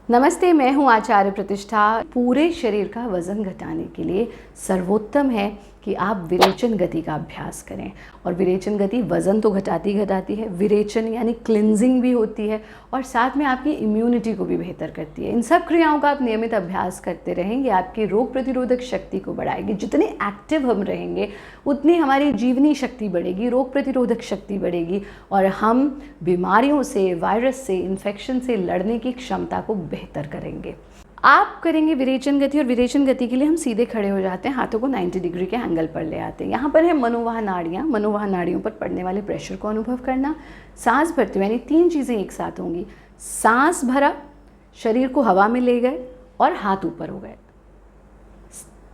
नमस्ते, मैं हूँ आचार्य प्रतिष्ठा। पूरे शरीर का वज़न घटाने के लिए सर्वोत्तम है कि आप विरेचन गति का अभ्यास करें। और विरेचन गति वज़न तो घटाती है, विरेचन यानी क्लिनजिंग भी होती है और साथ में आपकी इम्यूनिटी को भी बेहतर करती है। इन सब क्रियाओं का आप नियमित अभ्यास करते रहेंगे, आपकी रोग प्रतिरोधक शक्ति को बढ़ाएगी। जितने एक्टिव हम रहेंगे उतनी हमारी जीवनी शक्ति बढ़ेगी, रोग प्रतिरोधक शक्ति बढ़ेगी और हम बीमारियों से, वायरस से, इन्फेक्शन से लड़ने की क्षमता को बेहतर करेंगे। आप करेंगे विरेचन गति और विरेचन गति के लिए हम सीधे खड़े हो जाते हैं, हाथों को 90 डिग्री के एंगल पर ले आते हैं। यहाँ पर है मनोवाह नाड़ियाँ। मनोवाह नाड़ियों पर पड़ने वाले प्रेशर को अनुभव करना। सांस भरते हुए, यानी 3 चीज़ें एक साथ होंगी। सांस भरा, शरीर को हवा में ले गए और हाथ ऊपर हो गए।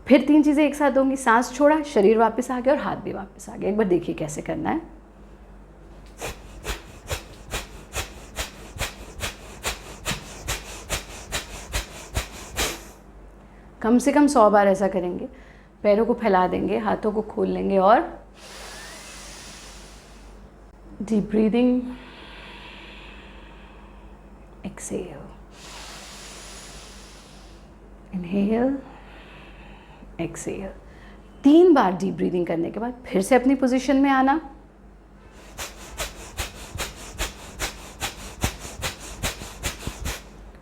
फिर 3 चीज़ें एक साथ होंगी। सांस छोड़ा, शरीर वापस आ गया और हाथ भी वापस आ गया। एक बार देखिए कैसे करना है। कम से कम 100 बार ऐसा करेंगे। पैरों को फैला देंगे, हाथों को खोल लेंगे और deep breathing, exhale, inhale, exhale. 3 बार डीप ब्रीदिंग करने के बाद फिर से अपनी पोजीशन में आना।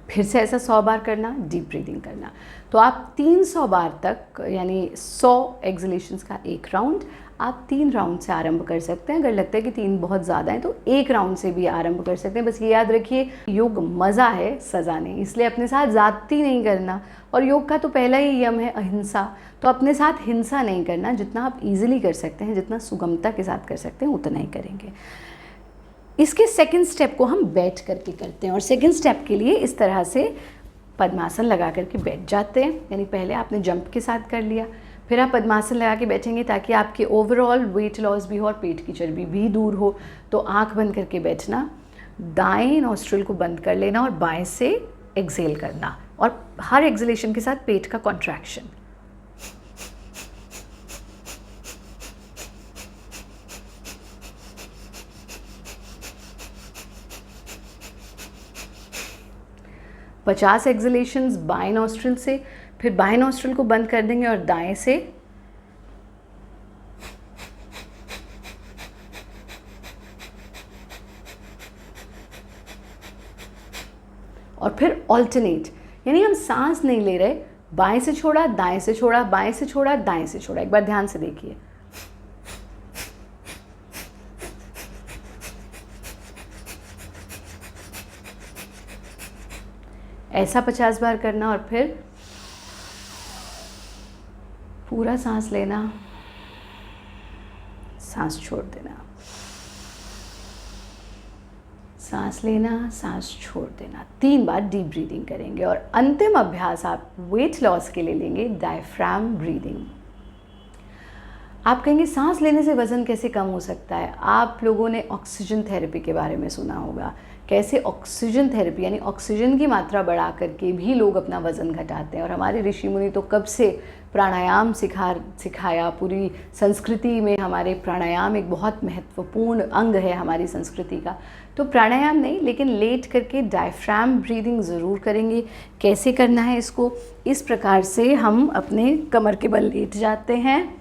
फिर से ऐसा 100 बार करना, डीप ब्रीदिंग करना। तो आप 300 बार तक, यानी 100 एक्सलेशंस का एक राउंड आप 3 राउंड से आरंभ कर सकते हैं। अगर लगता है कि 3 बहुत ज़्यादा है तो 1 राउंड से भी आरंभ कर सकते हैं। बस ये याद रखिए, योग मज़ा है, सज़ा नहीं, इसलिए अपने साथ ज़्यादती नहीं करना। और योग का तो पहला ही यम है अहिंसा, तो अपने साथ हिंसा नहीं करना। जितना आप ईजिली कर सकते हैं, जितना सुगमता के साथ कर सकते हैं, उतना ही करेंगे। इसके सेकंड स्टेप को हम बैठ करके करते हैं और सेकंड स्टेप के लिए इस तरह से पद्मासन लगा करके बैठ जाते हैं। यानी पहले आपने जंप के साथ कर लिया, फिर आप पद्मासन लगा के बैठेंगे ताकि आपके ओवरऑल वेट लॉस भी हो और पेट की चर्बी भी दूर हो। तो आंख बंद करके बैठना, दाएं नॉस्ट्रिल को बंद कर लेना और बाएं से एक्सेल करना और हर एक्सेलेशन के साथ पेट का कॉन्ट्रैक्शन। पचास एक्सलेशंस बाएं नॉस्ट्रिल से, फिर बाएं नॉस्ट्रिल को बंद कर देंगे और दाएं से। और फिर ऑल्टरनेट, यानी हम सांस नहीं ले रहे, बाएं से छोड़ा, दाएं से छोड़ा, बाएं से छोड़ा, दाएं से छोड़ा। एक बार ध्यान से देखिए। ऐसा 50 बार करना और फिर पूरा सांस लेना, सांस छोड़ देना, सांस लेना, सांस छोड़ देना। 3 बार डीप ब्रीदिंग करेंगे और अंतिम अभ्यास आप वेट लॉस के लिए लेंगे डायफ्राम ब्रीदिंग। आप कहेंगे सांस लेने से वज़न कैसे कम हो सकता है? आप लोगों ने ऑक्सीजन थेरेपी के बारे में सुना होगा। कैसे ऑक्सीजन थेरेपी, यानी ऑक्सीजन की मात्रा बढ़ा करके भी लोग अपना वज़न घटाते हैं। और हमारे ऋषि मुनि तो कब से प्राणायाम सिखाया। पूरी संस्कृति में हमारे प्राणायाम एक बहुत महत्वपूर्ण अंग है हमारी संस्कृति का। तो प्राणायाम नहीं, लेकिन लेट करके डायफ्राम ब्रीदिंग ज़रूर करेंगे। कैसे करना है इसको? इस प्रकार से हम अपने कमर के बल लेट जाते हैं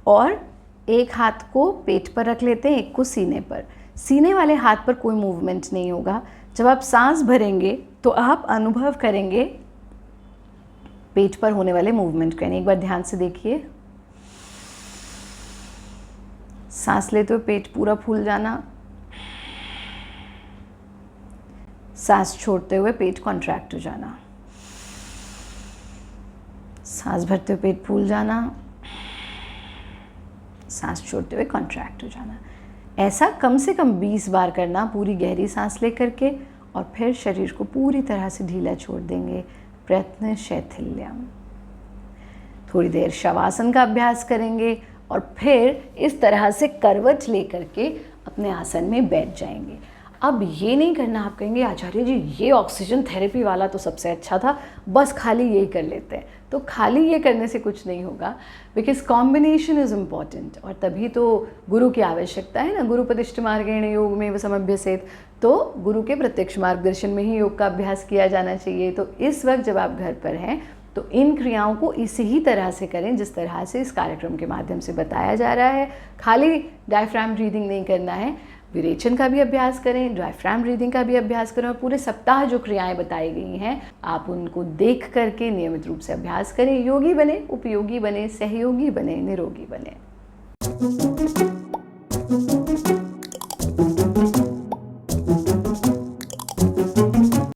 और एक हाथ को पेट पर रख लेते हैं, एक को सीने पर। सीने वाले हाथ पर कोई मूवमेंट नहीं होगा। जब आप सांस भरेंगे तो आप अनुभव करेंगे पेट पर होने वाले मूवमेंट का। एक बार ध्यान से देखिए। सांस लेते हुए पेट पूरा फूल जाना, सांस छोड़ते हुए पेट कॉन्ट्रैक्ट हो जाना, सांस भरते हुए पेट फूल जाना, सांस छोड़ते हुए कॉन्ट्रैक्ट हो जाना। ऐसा कम से कम 20 बार करना, पूरी गहरी सांस ले करके, और फिर शरीर को पूरी तरह से ढीला छोड़ देंगे। प्रयत्न शैथिल्यम। थोड़ी देर शवासन का अभ्यास करेंगे और फिर इस तरह से करवट ले करके अपने आसन में बैठ जाएंगे। अब ये नहीं करना, आप कहेंगे आचार्य जी ये ऑक्सीजन थेरेपी वाला तो सबसे अच्छा था, बस खाली यही कर लेते हैं। तो खाली ये करने से कुछ नहीं होगा, बिकॉज कॉम्बिनेशन इज़ इम्पॉर्टेंट, और तभी तो गुरु की आवश्यकता है ना। गुरुपदिष्ट मार्गेण योग में समभ्यसेत, तो गुरु के प्रत्यक्ष मार्गदर्शन में ही योग का अभ्यास किया जाना चाहिए। तो इस वक्त जब आप घर पर हैं तो इन क्रियाओं को इसी ही तरह से करें जिस तरह से इस कार्यक्रम के माध्यम से बताया जा रहा है। खाली डायफ्राम ब्रीदिंग नहीं करना है, विरेचन का भी अभ्यास करें, डायफ्राम ब्रीदिंग का भी अभ्यास करें, और पूरे सप्ताह जो क्रियाएं बताई गई हैं आप उनको देख करके नियमित रूप से अभ्यास करें। योगी बने, उपयोगी बने, सहयोगी बने, निरोगी बने।